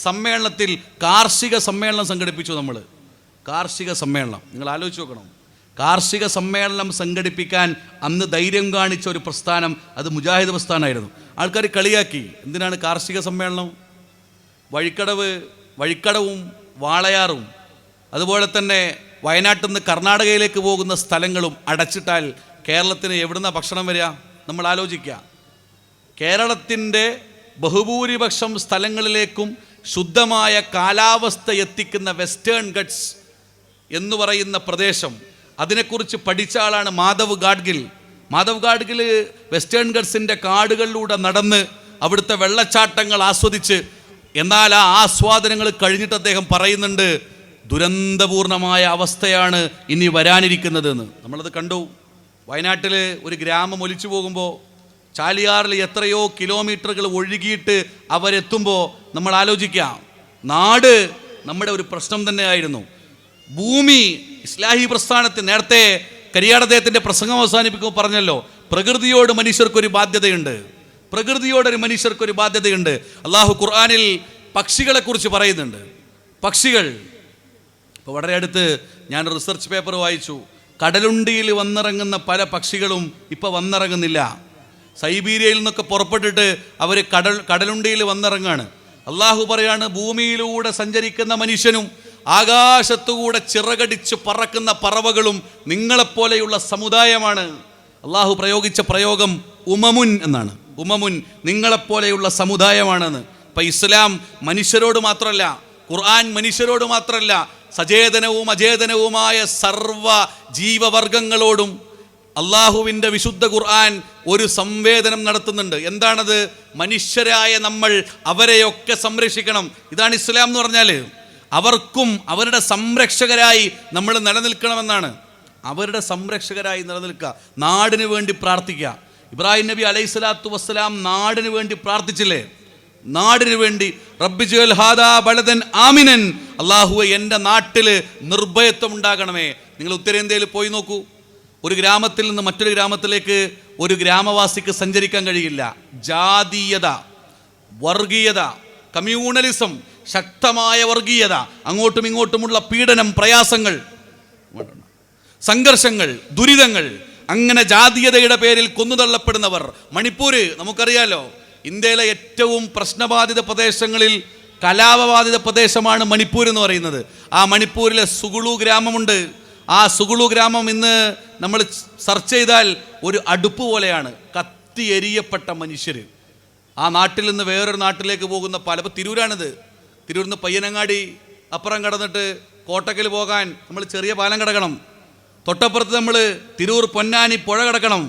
S1: സമ്മേളനത്തിൽ കാർഷിക സമ്മേളനം സംഘടിപ്പിച്ചു. കാർഷിക സമ്മേളനം നിങ്ങൾ ആലോചിച്ച് നോക്കണം. കാർഷിക സമ്മേളനം സംഘടിപ്പിക്കാൻ അന്ന് ധൈര്യം കാണിച്ച ഒരു പ്രസ്ഥാനം അത് മുജാഹിദ് പ്രസ്ഥാനമായിരുന്നു. ആൾക്കാർ കളിയാക്കി, എന്തിനാണ് കാർഷിക സമ്മേളനം? വഴിക്കടവും വാളയാറും അതുപോലെ തന്നെ വയനാട്ടിൽ നിന്ന് കർണാടകയിലേക്ക് പോകുന്ന സ്ഥലങ്ങളും അടച്ചിട്ടാൽ കേരളത്തിന് എവിടുന്ന ഭക്ഷണം വരിക? നമ്മൾ ആലോചിക്കുക. കേരളത്തിൻ്റെ ബഹുഭൂരിപക്ഷം സ്ഥലങ്ങളിലേക്കും ശുദ്ധമായ കാലാവസ്ഥ എത്തിക്കുന്ന വെസ്റ്റേൺ ഗട്ട്സ് എന്ന് പറയുന്ന പ്രദേശം, അതിനെക്കുറിച്ച് പഠിച്ച ആളാണ് മാധവ് ഗാഡ്ഗിൽ. വെസ്റ്റേൺ ഗട്ട്സിൻ്റെ കാടുകളിലൂടെ നടന്ന് അവിടുത്തെ വെള്ളച്ചാട്ടങ്ങൾ ആസ്വദിച്ച്, എന്നാൽ ആ ആസ്വാദനങ്ങൾ കഴിഞ്ഞിട്ട് അദ്ദേഹം പറയുന്നുണ്ട്, ദുരന്തപൂർണമായ അവസ്ഥയാണ് ഇനി വരാനിരിക്കുന്നതെന്ന്. നമ്മളത് കണ്ടു. വയനാട്ടിൽ ഒരു ഗ്രാമം ഒലിച്ചു പോകുമ്പോൾ ചാലിയാറിൽ എത്രയോ കിലോമീറ്ററുകൾ ഒഴുകിയിട്ട് അവരെത്തുമ്പോൾ നമ്മൾ ആലോചിക്കാം, നാട് നമ്മുടെ ഒരു പ്രശ്നം തന്നെയായിരുന്നു. ഭൂമി ഇസ്ലാഹി പ്രസ്ഥാനത്തിൽ നേരത്തെ കരിയാടദ്ദേഹത്തിൻ്റെ പ്രസംഗം അവസാനിപ്പിക്കുമ്പോൾ പറഞ്ഞല്ലോ, പ്രകൃതിയോട് മനുഷ്യർക്കൊരു ബാധ്യതയുണ്ട്. അള്ളാഹു ഖുർആനിൽ പക്ഷികളെക്കുറിച്ച് പറയുന്നുണ്ട്. പക്ഷികൾ, ഇപ്പോൾ വളരെ അടുത്ത് ഞാൻ റിസർച്ച് പേപ്പർ വായിച്ചു. കടലുണ്ടിയിൽ വന്നിറങ്ങുന്ന പല പക്ഷികളും ഇപ്പോൾ വന്നിറങ്ങുന്നില്ല. സൈബീരിയയിൽ നിന്നൊക്കെ പുറപ്പെട്ടിട്ട് അവർ കടലുണ്ടിയിൽ വന്നിറങ്ങാണ്. അള്ളാഹു പറയാണ്, ഭൂമിയിലൂടെ സഞ്ചരിക്കുന്ന മനുഷ്യനും ആകാശത്തുകൂടെ ചിറകടിച്ച് പറക്കുന്ന പറവകളും നിങ്ങളെപ്പോലെയുള്ള സമുദായമാണ്. അള്ളാഹു പ്രയോഗിച്ച പ്രയോഗം ഉമമുൻ എന്നാണ്. നിങ്ങളെപ്പോലെയുള്ള സമുദായമാണെന്ന്. ഇപ്പം ഇസ്ലാം മനുഷ്യരോട് മാത്രമല്ല, ഖുർആൻ മനുഷ്യരോട് മാത്രമല്ല, സചേതനവും അചേതനവുമായ സർവ ജീവവർഗങ്ങളോടും അള്ളാഹുവിൻ്റെ വിശുദ്ധ ഖുർആൻ ഒരു സംവേദനം നടത്തുന്നുണ്ട്. എന്താണത്? മനുഷ്യരായ നമ്മൾ അവരെയൊക്കെ സംരക്ഷിക്കണം. ഇതാണ് ഇസ്ലാം എന്ന് പറഞ്ഞാൽ. അവർക്കും അവരുടെ സംരക്ഷകരായി നമ്മൾ നിലനിൽക്കണമെന്നാണ്. അവരുടെ സംരക്ഷകരായി നിലനിൽക്കുക, നാടിന് വേണ്ടി പ്രാർത്ഥിക്കുക. ഇബ്രാഹിം നബി അലൈഹി സ്വലാത്തു വസ്സലാം നാടിന് വേണ്ടി പ്രാർത്ഥിച്ചില്ലേ? നാടിന് വേണ്ടി, റബ്ബി ജഅൽ ഹാദാ ബലദൻ ആമിനൻ, അല്ലാഹുവേ എൻ്റെ നാട്ടിൽ നിർഭയത്വം ഉണ്ടാകണമേ. നിങ്ങൾ ഉത്തരേന്ത്യയിൽ പോയി നോക്കൂ. ഒരു ഗ്രാമത്തിൽ നിന്ന് മറ്റൊരു ഗ്രാമത്തിലേക്ക് ഒരു ഗ്രാമവാസിക്ക് സഞ്ചരിക്കാൻ കഴിയില്ല. ജാതീയത, വർഗീയത, കമ്മ്യൂണലിസം, ശക്തമായ വർഗീയത, അങ്ങോട്ടും ഇങ്ങോട്ടുമുള്ള പീഡനം, പ്രയാസങ്ങൾ, സംഘർഷങ്ങൾ, ദുരിതങ്ങൾ, അങ്ങനെ ജാതീയതയുടെ പേരിൽ കൊന്നുതള്ളപ്പെടുന്നവർ. മണിപ്പൂര് നമുക്കറിയാലോ, ഇന്ത്യയിലെ ഏറ്റവും പ്രശ്നബാധിത പ്രദേശങ്ങളിൽ കലാപബാധിത പ്രദേശമാണ് മണിപ്പൂർ എന്ന് പറയുന്നത്. ആ മണിപ്പൂരിലെ സുഗുളു ഗ്രാമമുണ്ട്. ആ സുഗുളു ഗ്രാമം ഇന്ന് നമ്മൾ സെർച്ച് ചെയ്താൽ ഒരു അടുപ്പ് പോലെയാണ്. കത്തി എരിയപ്പെട്ട മനുഷ്യർ. ആ നാട്ടിൽ നിന്ന് വേറൊരു നാട്ടിലേക്ക് പോകുന്ന തിരൂരാണിത്. തിരൂരിൽ നിന്ന് പയ്യനങ്ങാടി അപ്പുറം കടന്നിട്ട് കോട്ടക്കൽ പോകാൻ നമ്മൾ ചെറിയ പാലം കിടക്കണം. തൊട്ടപ്പുറത്ത് നമ്മൾ തിരൂർ പൊന്നാനി പുഴ കിടക്കണം.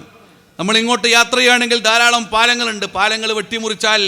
S1: നമ്മൾ ഇങ്ങോട്ട് യാത്ര ചെയ്യുകയാണെങ്കിൽ ധാരാളം പാലങ്ങളുണ്ട്. പാലങ്ങൾ വെട്ടിമുറിച്ചാൽ,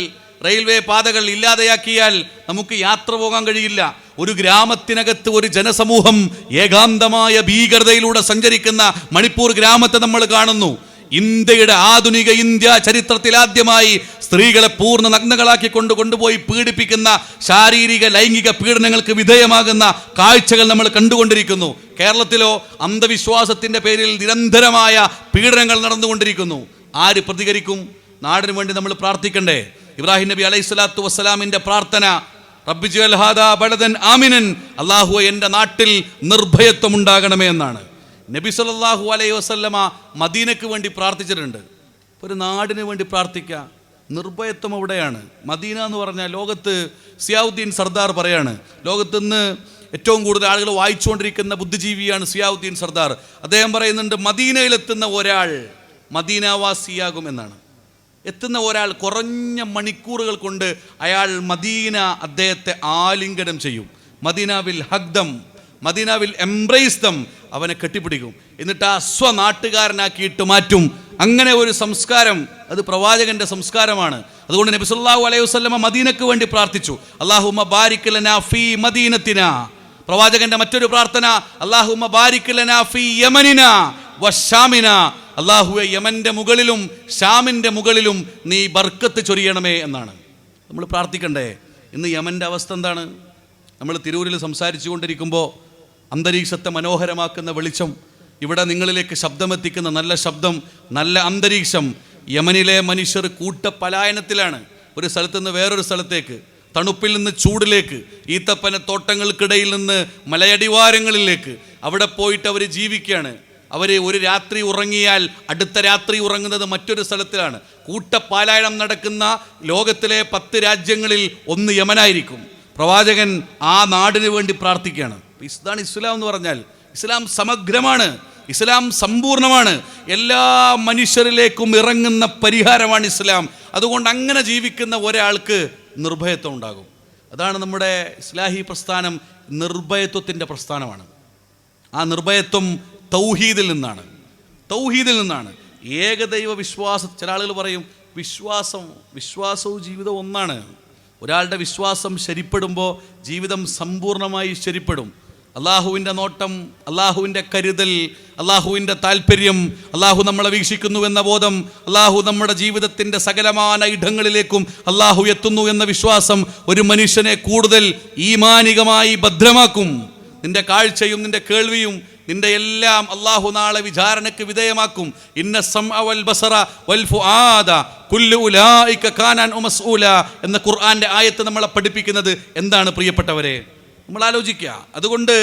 S1: റെയിൽവേ പാതകൾ ഇല്ലാതെയാക്കിയാൽ നമുക്ക് യാത്ര പോകാൻ കഴിയില്ല. ഒരു ഗ്രാമത്തിനകത്ത് ഒരു ജനസമൂഹം ഏകാന്തമായ ഭീകരതയിലൂടെ സഞ്ചരിക്കുന്ന മണിപ്പൂർ ഗ്രാമത്തെ നമ്മൾ കാണുന്നു. ഇന്ത്യയുടെ ആധുനിക ഇന്ത്യ ചരിത്രത്തിൽ ആദ്യമായി സ്ത്രീകളെ പൂർണ്ണ നഗ്നകളാക്കി കൊണ്ടുപോയി പീഡിപ്പിക്കുന്ന, ശാരീരിക ലൈംഗിക പീഡനങ്ങൾക്ക് വിധേയമാകുന്ന കാഴ്ചകൾ നമ്മൾ കണ്ടുകൊണ്ടിരിക്കുന്നു. കേരളത്തിലോ അന്ധവിശ്വാസത്തിൻ്റെ പേരിൽ നിരന്തരമായ പീഡനങ്ങൾ നടന്നുകൊണ്ടിരിക്കുന്നു. ആര് പ്രതികരിക്കും? നാടിന് വേണ്ടി നമ്മൾ പ്രാർത്ഥിക്കണ്ടേ? ഇബ്രാഹിം നബി അലൈഹി സ്വലാത്തു വസ്സലാമിൻ്റെ പ്രാർത്ഥന, റബ്ബി ജഅൽ ഹാദാ ബലദൻ ആമിനൻ, അല്ലാഹുവേ എൻ്റെ നാട്ടിൽ നിർഭയത്വം ഉണ്ടാകണമേ എന്നാണ്. നബി സല്ലല്ലാഹു അലൈഹി വസല്ലമ മദീനയ്ക്ക് വേണ്ടി പ്രാർത്ഥിച്ചിട്ടുണ്ട്. ഒരു നാടിന് വേണ്ടി പ്രാർത്ഥിക്കുക, നിർഭയത്വം അവിടെയാണ്. മദീന എന്ന് പറഞ്ഞാൽ ലോകത്ത്, സിയാവുദ്ദീൻ സർദാർ പറയാണ്, ലോകത്ത് നിന്ന് ഏറ്റവും കൂടുതൽ ആളുകൾ വായിച്ചുകൊണ്ടിരിക്കുന്ന ബുദ്ധിജീവിയാണ് സിയാവുദ്ദീൻ സർദാർ. അദ്ദേഹം പറയുന്നുണ്ട്, മദീനയിലെത്തുന്ന ഒരാൾ മദീനാവാസിയാകുമെന്നാണ്. എത്തുന്ന ഒരാൾ കുറഞ്ഞ മണിക്കൂറുകൾ കൊണ്ട് അയാൾ മദീന അദ്ദേഹത്തെ ആലിംഗനം ചെയ്യും. Medina will hug them, Medina will embrace them, അവനെ കെട്ടിപ്പിടിക്കും, എന്നിട്ട് ആ സ്വനാട്ടുകാരനാക്കിയിട്ട് മാറ്റും. അങ്ങനെ ഒരു സംസ്കാരം, അത് പ്രവാചകന്റെ സംസ്കാരമാണ്. അതുകൊണ്ട് നബി സല്ലല്ലാഹു അലൈഹി വസല്ലമ മദീനക്ക് വേണ്ടി പ്രാർത്ഥിച്ചു, അല്ലാഹുമ്മ ബാരിക് ലനാ ഫീ മദീനത്തിനാ. പ്രവാചകന്റെ മറ്റൊരു പ്രാർത്ഥന, അല്ലാഹുമ്മ ബാരിക് ലനാ ഫീ യമനിനാ വശാമിനാ, അല്ലാഹുവേ യമന്റെ മുകളിലും ഷാമിന്റെ മുകളിലും നീ ബർക്കത്ത് ചൊരിയണമേ എന്നാണ് നമ്മൾ പ്രാർത്ഥിക്കണ്ടേ. ഇന്ന് യമന്റെ അവസ്ഥ എന്താണ്? നമ്മൾ തിരൂരിൽ സംസാരിച്ചു കൊണ്ടിരിക്കുമ്പോൾ അന്തരീക്ഷത്തെ മനോഹരമാക്കുന്ന വെളിച്ചം, ഇവിടെ നിങ്ങളിലേക്ക് ശബ്ദമെത്തിക്കുന്ന നല്ല ശബ്ദം, നല്ല അന്തരീക്ഷം. യമനിലെ മനുഷ്യർ കൂട്ടപലായനത്തിലാണ്, ഒരു സ്ഥലത്ത് നിന്ന് വേറൊരു സ്ഥലത്തേക്ക്, തണുപ്പിൽ നിന്ന് ചൂടിലേക്ക്, ഈത്തപ്പന തോട്ടങ്ങൾക്കിടയിൽ നിന്ന് മലയടിവാരങ്ങളിലേക്ക്. അവിടെ പോയിട്ട് അവർ ജീവിക്കുകയാണ്. അവർ ഒരു രാത്രി ഉറങ്ങിയാൽ അടുത്ത രാത്രി ഉറങ്ങുന്നത് മറ്റൊരു സ്ഥലത്തിലാണ്. കൂട്ടപാലായനം നടക്കുന്ന ലോകത്തിലെ 10 രാജ്യങ്ങളിൽ ഒന്ന് യമനായിരിക്കും. പ്രവാചകൻ ആ നാടിന് വേണ്ടി പ്രാർത്ഥിക്കുകയാണ്. ഇതാണ് ഇസ്ലാം എന്ന് പറഞ്ഞാൽ. ഇസ്ലാം സമഗ്രമാണ്, ഇസ്ലാം സമ്പൂർണ്ണമാണ്, എല്ലാ മനുഷ്യരിലേക്കും ഇറങ്ങുന്ന പരിഹാരമാണ് ഇസ്ലാം. അതുകൊണ്ട് അങ്ങനെ ജീവിക്കുന്ന ഒരാൾക്ക് നിർഭയത്വം ഉണ്ടാകും. അതാണ് നമ്മുടെ ഇസ്ലാഹി പ്രസ്ഥാനം, നിർഭയത്വത്തിൻ്റെ പ്രസ്ഥാനമാണ്. ആ നിർഭയത്വം തൗഹീദിൽ നിന്നാണ്, തൗഹീദിൽ നിന്നാണ്. ഏകദൈവ വിശ്വാസം, ചില ആളുകൾ പറയും വിശ്വാസവും ജീവിതവും ഒന്നാണ്. ഒരാളുടെ വിശ്വാസം ശരിപ്പെടുമ്പോൾ ജീവിതം സമ്പൂർണ്ണമായി ശരിപ്പെടും. അള്ളാഹുവിൻ്റെ നോട്ടം, അള്ളാഹുവിൻ്റെ കരുതൽ, അള്ളാഹുവിൻ്റെ താല്പര്യം, അള്ളാഹു നമ്മളെ വീക്ഷിക്കുന്നു എന്ന ബോധം, അള്ളാഹു നമ്മുടെ ജീവിതത്തിൻ്റെ സകലമായ ഇടങ്ങളിലേക്കും അള്ളാഹു എത്തുന്നു എന്ന വിശ്വാസം ഒരു മനുഷ്യനെ കൂടുതൽ ഈമാനികമായി ഭദ്രമാക്കും. നിന്റെ കാഴ്ചയും നിന്റെ കേൾവിയും നിന്റെ എല്ലാം അള്ളാഹു നാളെ വിചാരണയ്ക്ക് വിധേയമാക്കും. ഇന്ന സമഅ വൽ ബസറ വൽ ഫുആദ കുല്ലു ഉലൈക കാന മസ്ഊല എന്ന ഖുർആന്റെ ആയത്ത് നമ്മളെ പഠിപ്പിക്കുന്നത് എന്താണ് പ്രിയപ്പെട്ടവരെ? നമ്മൾ ആലോചിക്കുക. അതുകൊണ്ട്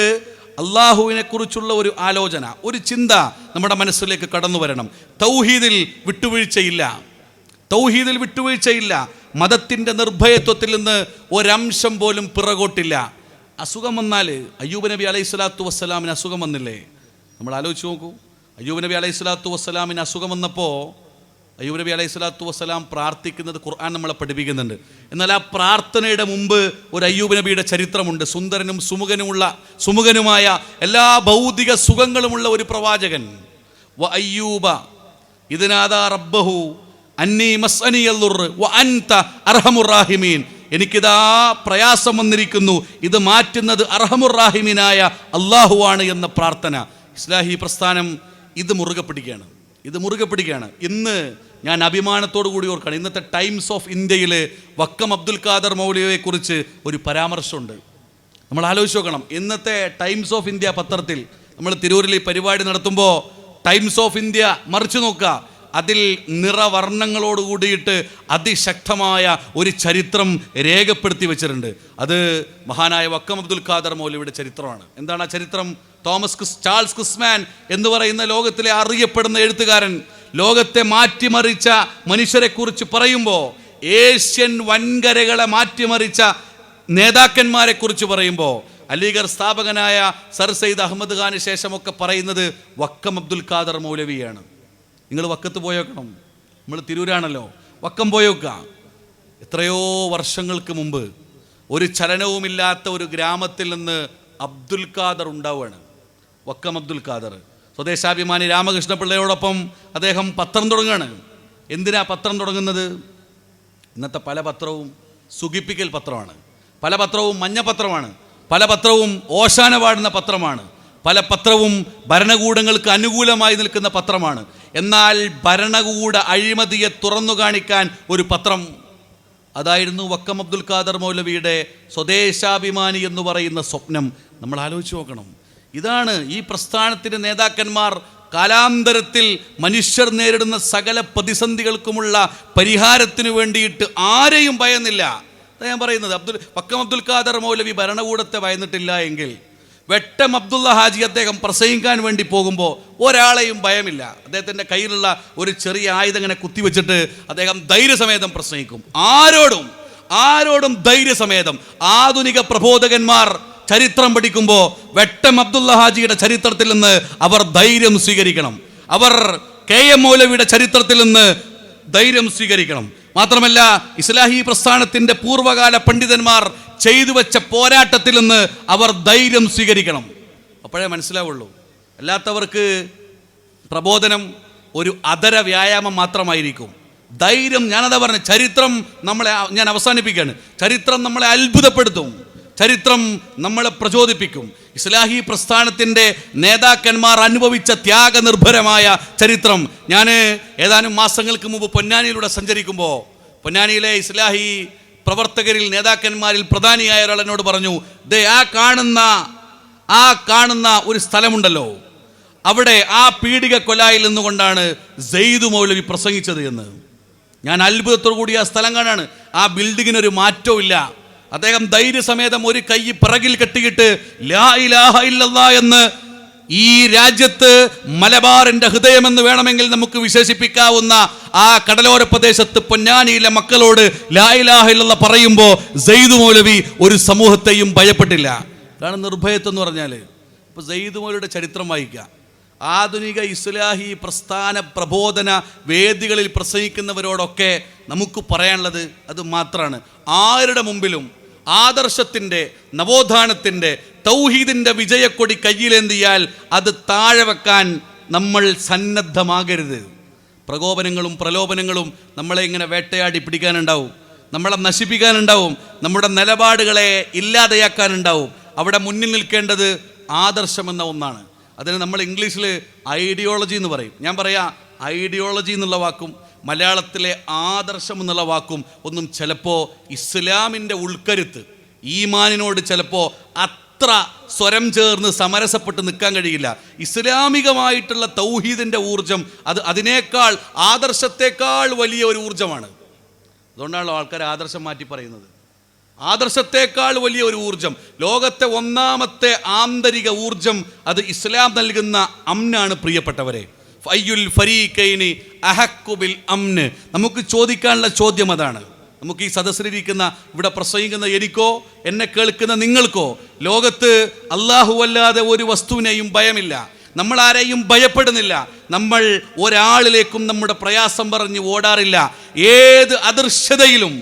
S1: അള്ളാഹുവിനെ കുറിച്ചുള്ള ഒരു ആലോചന, ഒരു ചിന്ത നമ്മുടെ മനസ്സിലേക്ക് കടന്നു വരണം. തൗഹീദിൽ വിട്ടുവീഴ്ചയില്ല, തൗഹീദിൽ വിട്ടുവീഴ്ചയില്ല. മതത്തിൻ്റെ നിർഭയത്വത്തിൽ നിന്ന് ഒരംശം പോലും പിറകോട്ടില്ല. അസുഖം വന്നാൽ അയ്യൂബ് നബി അലൈഹി സ്വലാത്തു വസ്സലാമിന് അസുഖം വന്നില്ലേ? നമ്മൾ ആലോചിച്ച് നോക്കൂ. അയ്യൂബ് നബി അലൈഹി സ്വലാത്തു വസ്സലാമിന് അസുഖം വന്നപ്പോൾ അയ്യൂബ് നബി അലൈഹി സ്വലാത്തു വസ്സലാം പ്രാർത്ഥിക്കുന്നത് ഖുർആൻ നമ്മളെ പഠിപ്പിക്കുന്നുണ്ട്. എന്നാൽ ആ പ്രാർത്ഥനയുടെ മുമ്പ് ഒരു അയ്യൂബ് നബിയുടെ ചരിത്രമുണ്ട്. സുന്ദരനും സുമുഖനുമായ എല്ലാ ഭൗതിക സുഖങ്ങളുമുള്ള ഒരു പ്രവാചകൻ. വ അയ്യൂബ ഇദ് നാദാ റബ്ബഹു അന്നീ മസ്അനിയൽ ദുർർ വ അൻത അർഹമുർ റാഹിമീൻ. എനിക്കിതാ പ്രയാസം വന്നിരിക്കുന്നു, ഇത് മാറ്റുന്നത് അർഹമുറാഹിമീനായ അള്ളാഹുവാണ് എന്ന പ്രാർത്ഥന. ഇസ്ലാഹി പ്രസ്ഥാനം ഇത് മുറുകെ പിടിക്കുകയാണ്, ഇത് മുറുകെ പിടിക്കുകയാണ്. ഇന്ന് ഞാൻ അഭിമാനത്തോടു കൂടി ഓർക്കുകയാണ്, ഇന്നത്തെ ടൈംസ് ഓഫ് ഇന്ത്യയിൽ വക്കം അബ്ദുൽ ഖാദർ മൗലവിയെ കുറിച്ച് ഒരു പരാമർശമുണ്ട്. നമ്മൾ ആലോചിച്ച് നോക്കണം. ഇന്നത്തെ ടൈംസ് ഓഫ് ഇന്ത്യ പത്രത്തിൽ നമ്മൾ തിരൂരിൽ ഈ പരിപാടി നടത്തുമ്പോൾ ടൈംസ് ഓഫ് ഇന്ത്യ മറിച്ചു നോക്കുക, അതിൽ നിറവർണ്ണങ്ങളോട് കൂടിയിട്ട് അതിശക്തമായ ഒരു ചരിത്രം രേഖപ്പെടുത്തി വെച്ചിട്ടുണ്ട്. അത് മഹാനായ വക്കം അബ്ദുൽ ഖാദർ മൗലവിയുടെ ചരിത്രമാണ്. എന്താണ് ആ ചരിത്രം? ചാൾസ് ക്രിസ്മാൻ എന്ന് പറയുന്ന ലോകത്തിലെ അറിയപ്പെടുന്ന എഴുത്തുകാരൻ ലോകത്തെ മാറ്റിമറിച്ച മനുഷ്യരെക്കുറിച്ച് പറയുമ്പോൾ, ഏഷ്യൻ വൻകരകളെ മാറ്റിമറിച്ച നേതാക്കന്മാരെ കുറിച്ച് പറയുമ്പോൾ, അലിഗർ സ്ഥാപകനായ സർ സയ്യിദ് അഹമ്മദ് ഖാന് ശേഷമൊക്കെ പറയുന്നത് വക്കം അബ്ദുൽ ഖാദർ മൗലവിയാണ്. നിങ്ങൾ വക്കത്ത് പോയേക്കണം, നമ്മൾ തിരൂരാണല്ലോ, വക്കം പോയേക്കുക. എത്രയോ വർഷങ്ങൾക്ക് മുമ്പ് ഒരു ചലനവുമില്ലാത്ത ഒരു ഗ്രാമത്തിൽ നിന്ന് അബ്ദുൽ ഖാദർ ഉണ്ടാവുകയാണ്. വക്കം അബ്ദുൽ ഖാദർ സ്വദേശാഭിമാനി രാമകൃഷ്ണപിള്ളയോടൊപ്പം അദ്ദേഹം പത്രം തുടങ്ങുകയാണ്. എന്തിനാ പത്രം തുടങ്ങുന്നത്? ഇന്നത്തെ പല പത്രവും സുഖിപ്പിക്കൽ പത്രമാണ്, പല പത്രവും മഞ്ഞപത്രമാണ്, പല പത്രവും ഓശാന പാടുന്ന പത്രമാണ്, പല പത്രവും ഭരണകൂടങ്ങൾക്ക് അനുകൂലമായി നിൽക്കുന്ന പത്രമാണ്. എന്നാൽ ഭരണകൂട അഴിമതിയെ തുറന്നു കാണിക്കാൻ ഒരു പത്രം, അതായിരുന്നു വക്കം അബ്ദുൽ ഖാദർ മൗലവിയുടെ സ്വദേശാഭിമാനി എന്ന് പറയുന്ന സ്വപ്നം. നമ്മൾ ആലോചിച്ച് നോക്കണം. ഇതാണ് ഈ പ്രസ്ഥാനത്തിൻ്റെ നേതാക്കന്മാർ കാലാന്തരത്തിൽ മനുഷ്യർ നേരിടുന്ന സകല പ്രതിസന്ധികൾക്കുമുള്ള പരിഹാരത്തിന് വേണ്ടിയിട്ട് ആരെയും ഭയന്നില്ല. അതാ ഞാൻ പറയുന്നത്. വക്കം അബ്ദുൽ ഖാദർ മൗലവി ഭരണകൂടത്തെ ഭയന്നിട്ടില്ല എങ്കിൽ വെട്ടം അബ്ദുള്ള ഹാജി അദ്ദേഹം പ്രസംഗിക്കാൻ വേണ്ടി പോകുമ്പോൾ ഒരാളെയും ഭയമില്ല. അദ്ദേഹത്തിൻ്റെ കയ്യിലുള്ള ഒരു ചെറിയ ആയുധം ഇങ്ങനെ കുത്തിവെച്ചിട്ട് അദ്ദേഹം ധൈര്യസമേതം പ്രസംഗിക്കും. ആരോടും ധൈര്യസമേതം. ആധുനിക പ്രബോധകന്മാർ ചരിത്രം പഠിക്കുമ്പോൾ വെട്ടം അബ്ദുള്ള ഹാജിയുടെ ചരിത്രത്തിൽ നിന്ന് അവർ ധൈര്യം സ്വീകരിക്കണം. അവർ KM മൗലവിയുടെ ചരിത്രത്തിൽ നിന്ന് ധൈര്യം സ്വീകരിക്കണം. മാത്രമല്ല, ഇസ്ലാഹി പ്രസ്ഥാനത്തിൻ്റെ പൂർവ്വകാല പണ്ഡിതന്മാർ ചെയ്തു വെച്ച പോരാട്ടത്തിൽ നിന്ന് അവർ ധൈര്യം സ്വീകരിക്കണം. അപ്പോഴേ മനസ്സിലാവുള്ളൂ. അല്ലാത്തവർക്ക് പ്രബോധനം ഒരു അധര വ്യായാമം മാത്രമായിരിക്കും. ധൈര്യം, ഞാനതാ പറഞ്ഞ, ചരിത്രം നമ്മളെ, ഞാൻ അവസാനിപ്പിക്കുകയാണ്, ചരിത്രം നമ്മളെ അത്ഭുതപ്പെടുത്തും, ചരിത്രം നമ്മളെ പ്രചോദിപ്പിക്കും. ഇസ്ലാഹി പ്രസ്ഥാനത്തിൻ്റെ നേതാക്കന്മാർ അനുഭവിച്ച ത്യാഗനിർഭരമായ ചരിത്രം. ഞാൻ ഏതാനും മാസങ്ങൾക്ക് മുമ്പ് പൊന്നാനിയിലൂടെ സഞ്ചരിക്കുമ്പോൾ പൊന്നാനിയിലെ ഇസ്ലാഹി പ്രവർത്തകരിൽ, നേതാക്കന്മാരിൽ പ്രധാനിയായ ഒരാൾ എന്നോട് പറഞ്ഞു, ദേ ആ കാണുന്ന ഒരു സ്ഥലമുണ്ടല്ലോ, അവിടെ ആ പീഡിക കൊലായിൽ നിന്നുകൊണ്ടാണ് സെയ്ദ് മൗലവി പ്രസംഗിച്ചത് എന്ന്. ഞാൻ അത്ഭുതത്തോടു കൂടി ആ സ്ഥലം കാണാണ്. ആ ബിൽഡിങ്ങിനൊരു മാറ്റവും ഇല്ല. അദ്ദേഹം ധൈര്യസമേതം ഒരു കൈ പിറകിൽ കെട്ടിയിട്ട് ലാ ഇലാഹ ഇല്ലല്ലാഹ് എന്ന്, ഈ രാജ്യത്ത് മലബാറിന്റെ ഹൃദയമെന്ന് വേണമെങ്കിൽ നമുക്ക് വിശേഷിപ്പിക്കാവുന്ന ആ കടലോര പ്രദേശത്ത് പൊന്നാനിയിലെ മക്കളോട് ലാ ഇലാഹ ഇല്ലല്ലാഹ് പറയുമ്പോൾ സെയ്ദ് മൗലവി ഒരു സമൂഹത്തെയും ഭയപ്പെട്ടില്ല. അതാണ് നിർഭയത്വം എന്ന് പറഞ്ഞാൽ. ഇപ്പോൾ സെയ്ദ് മൗലവിയുടെ ചരിത്രം വായിക്കുക. ആധുനിക ഇസ്ലാഹി പ്രസ്ഥാന പ്രബോധന വേദികളിൽ പ്രസംഗിക്കുന്നവരോടൊക്കെ നമുക്ക് പറയാനുള്ളത് അത് മാത്രമാണ്. ആരുടെ മുമ്പിലും ആദർശത്തിൻ്റെ, നവോത്ഥാനത്തിൻ്റെ, തൗഹീദിൻ്റെ വിജയക്കൊടി കയ്യിലേന്തിയാൽ അത് താഴെ വെക്കാൻ നമ്മൾ സന്നദ്ധമാകരുത്. പ്രകോപനങ്ങളും പ്രലോഭനങ്ങളും നമ്മളെ ഇങ്ങനെ വേട്ടയാടി പിടിക്കാനുണ്ടാവും, നമ്മളെ നശിപ്പിക്കാനുണ്ടാവും, നമ്മുടെ നിലപാടുകളെ ഇല്ലാതെയാക്കാനുണ്ടാവും. അവിടെ മുന്നിൽ നിൽക്കേണ്ടത് ആദർശമെന്ന ഒന്നാണ്. അതിന് നമ്മൾ ഇംഗ്ലീഷിൽ ഐഡിയോളജി എന്ന് പറയും. ഞാൻ പറയാം, ഐഡിയോളജി എന്നുള്ള വാക്കും മലയാളത്തിലെ ആദർശം എന്നുള്ള വാക്കും ഒന്നും ചിലപ്പോൾ ഇസ്ലാമിൻ്റെ ഉൾക്കരുത്ത്, ഈമാനിനോട് ചിലപ്പോൾ അത്ര സ്വരം ചേർന്ന് സമരസപ്പെട്ട് നിൽക്കാൻ കഴിയില്ല. ഇസ്ലാമികമായിട്ടുള്ള തൗഹീദിൻ്റെ ഊർജം അതിനേക്കാൾ, ആദർശത്തേക്കാൾ വലിയ ഒരു ഊർജമാണ്. അതുകൊണ്ടാണല്ലോ ആൾക്കാർ ആദർശം മാറ്റി പറയുന്നത്. ആദർശത്തേക്കാൾ വലിയ ഒരു ഊർജം, ലോകത്തെ ഒന്നാമത്തെ ആന്തരിക ഊർജം, അത് ഇസ്ലാം നൽകുന്ന അംനാണ്. പ്രിയപ്പെട്ടവരെ, ഫയ്യുൽ ഫരീഖൈനി അഹഖു ബിൽ അംന്, നമുക്ക് ചോദിക്കാനുള്ള ചോദ്യം അതാണ്. നമുക്ക് ഈ സദസ്സിലിരിക്കുന്ന, ഇവിടെ പ്രസംഗിക്കുന്ന എനിക്കോ എന്നെ കേൾക്കുന്ന നിങ്ങൾക്കോ ലോകത്ത് അല്ലാഹു അല്ലാതെ ഒരു വസ്തുവിനെയും ഭയമില്ല, നമ്മൾ ആരെയും ഭയപ്പെടുന്നില്ല, നമ്മൾ ഒരാളിലേക്കും നമ്മുടെ പ്രയാസം പറഞ്ഞ് ഓടാറില്ല. ഏത് അദൃശ്യതയിലും,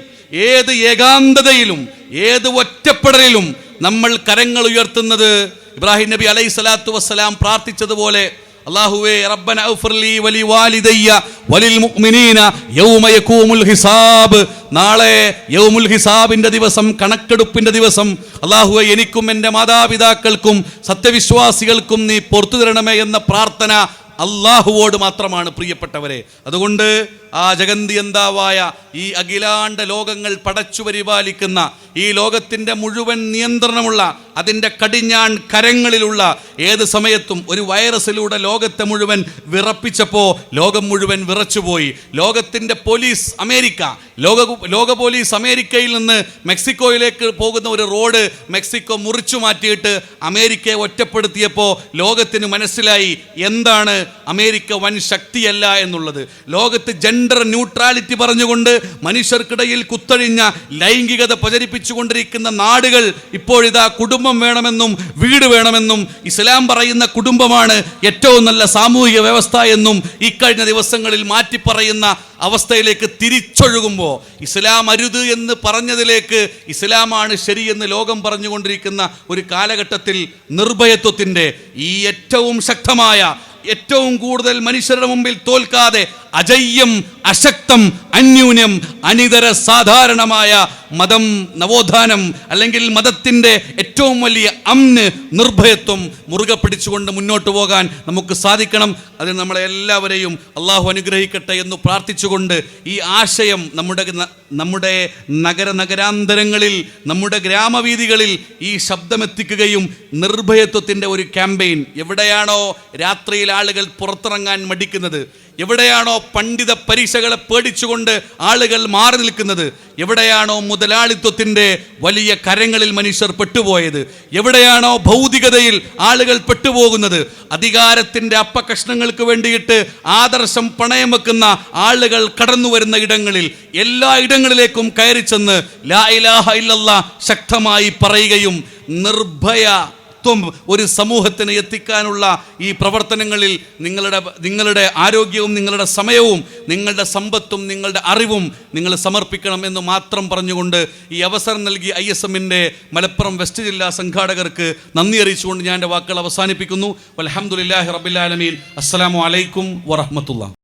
S1: ഏത് ഏകാന്തതയിലും, ഏത് ഒറ്റപ്പെടലിലും നമ്മൾ കരങ്ങൾ ഉയർത്തുന്നത് ഇബ്രാഹിം നബി അലൈഹി സ്വലാത്തു വസ്സലാം പ്രാർത്ഥിച്ചതുപോലെ, അല്ലാഹുവേ റബ്ബന ഔഫിർലി വലി വാലിദയ്യ വലിൽ മുഅ്മിനീന യൗമ യഖൂമുൽ ഹിസാബ്, നാളെ യൗമുൽ ഹിസാബിന്റെ ദിവസം, കണക്കെടുപ്പിന്റെ ദിവസം, അല്ലാഹുവേ എനിക്കും എൻ്റെ മാതാപിതാക്കൾക്കും സത്യവിശ്വാസികൾക്കും നീ പുറത്തു തരണമേ എന്ന പ്രാർത്ഥന അള്ളാഹുവോട് മാത്രമാണ്. പ്രിയപ്പെട്ടവരെ, അതുകൊണ്ട് ആ ജഗന്തിയന്താവായ, ഈ അഖിലാണ്ട ലോകങ്ങൾ പടച്ചു പരിപാലിക്കുന്ന, ഈ ലോകത്തിൻ്റെ മുഴുവൻ നിയന്ത്രണമുള്ള, അതിൻ്റെ കടിഞ്ഞാൺ കരങ്ങളിലുള്ള, ഏത് സമയത്തും ഒരു വൈറസിലൂടെ ലോകത്തെ മുഴുവൻ വിറപ്പിച്ചപ്പോൾ ലോകം മുഴുവൻ വിറച്ചുപോയി. ലോകത്തിൻ്റെ പോലീസ് അമേരിക്ക, ലോക പോലീസ് അമേരിക്കയിൽ നിന്ന് മെക്സിക്കോയിലേക്ക് പോകുന്ന ഒരു റോഡ് മെക്സിക്കോ മുറിച്ചു മാറ്റിയിട്ട് അമേരിക്കയെ ഒറ്റപ്പെടുത്തിയപ്പോൾ ലോകത്തിന് മനസ്സിലായി എന്താണ് അമേരിക്ക വൻ ശക്തിയല്ല എന്നുള്ളത്. ലോകത്ത് ജെൻഡർ ന്യൂട്രാലിറ്റി പറഞ്ഞുകൊണ്ട് മനുഷ്യർക്കിടയിൽ കുത്തഴിഞ്ഞ ലൈംഗികത പ്രചരിപ്പിച്ചുകൊണ്ടിരിക്കുന്ന നാടുകൾ ഇപ്പോഴിതാ കുടുംബം വേണമെന്നും വീട് വേണമെന്നും, ഇസ്ലാം പറയുന്ന കുടുംബമാണ് ഏറ്റവും നല്ല സാമൂഹിക വ്യവസ്ഥ എന്നും ഇക്കഴിഞ്ഞ ദിവസങ്ങളിൽ മാറ്റി പറയുന്ന അവസ്ഥയിലേക്ക് തിരിച്ചൊഴുകുമ്പോൾ, ഇസ്ലാം അരുത് എന്ന് പറഞ്ഞതിലേക്ക് ഇസ്ലാമാണ് ശരിയെന്ന് ലോകം പറഞ്ഞുകൊണ്ടിരിക്കുന്ന ഒരു കാലഘട്ടത്തിൽ നിർഭയത്വത്തിൻ്റെ ഈ ഏറ്റവും ശക്തമായ, ഏറ്റവും കൂടുതൽ മനുഷ്യരുടെ മുമ്പിൽ തോൽക്കാതെ അജയ്യം, അശക്തം, അന്യൂനം, അനിതര സാധാരണമായ മതം, നവോത്ഥാനം, അല്ലെങ്കിൽ മതത്തിൻ്റെ ഏറ്റവും വലിയ അംന്, നിർഭയത്വം മുറുകെ പിടിച്ചുകൊണ്ട് മുന്നോട്ട് പോകാൻ നമുക്ക് സാധിക്കണം. അതിന് നമ്മളെ എല്ലാവരെയും അള്ളാഹു അനുഗ്രഹിക്കട്ടെ എന്ന് പ്രാർത്ഥിച്ചുകൊണ്ട് ഈ ആശയം നമ്മുടെ നഗരാന്തരങ്ങളിൽ, നമ്മുടെ ഗ്രാമവീഥികളിൽ ഈ ശബ്ദമെത്തിക്കുകയും നിർഭയത്വത്തിൻ്റെ ഒരു ക്യാമ്പയിൻ, എവിടെയാണോ രാത്രിയിൽ ആളുകൾ പുറത്തിറങ്ങാൻ മടിക്കുന്നത്, എവിടെയാണോ പണ്ഡിത പരീക്ഷകളെ പേടിച്ചുകൊണ്ട് ആളുകൾ മാറി നിൽക്കുന്നത്, എവിടെയാണോ മുതലാളിത്വത്തിൻ്റെ വലിയ കരങ്ങളിൽ മനുഷ്യർ പെട്ടുപോയത്, എവിടെയാണോ ഭൗതികതയിൽ ആളുകൾ പെട്ടുപോകുന്നത്, അധികാരത്തിൻ്റെ അപ്പകഷ്ണങ്ങൾക്ക് വേണ്ടിയിട്ട് ആദർശം പണയം വെക്കുന്ന ആളുകൾ കടന്നു വരുന്ന ഇടങ്ങളിൽ, എല്ലാ ഇടങ്ങളിലേക്കും കയറി ചെന്ന് ലാ ഇലാഹ ഇല്ലല്ലാഹ് ശക്തമായി പറയുകയും നിർഭയ തത്വം ഒരു സമൂഹത്തിന് എത്തിക്കാനുള്ള ഈ പ്രവർത്തനങ്ങളിൽ നിങ്ങളുടെ ആരോഗ്യവും നിങ്ങളുടെ സമയവും നിങ്ങളുടെ സമ്പത്തും നിങ്ങളുടെ അറിവും നിങ്ങൾ സമർപ്പിക്കണം എന്ന് മാത്രം പറഞ്ഞുകൊണ്ട് ഈ അവസരം നൽകി ISM-ന്റെ മലപ്പുറം വെസ്റ്റ് ജില്ലാ സംഘാടകർക്ക് നന്ദി അറിയിച്ചുകൊണ്ട് ഞാൻ എൻ്റെ വാക്കുകൾ അവസാനിപ്പിക്കുന്നു. വൽഹംദുലില്ലാഹി റബ്ബിൽ ആലമീൻ. അസ്സലാമു അലൈക്കും വറഹ്മത്തുള്ളാഹി.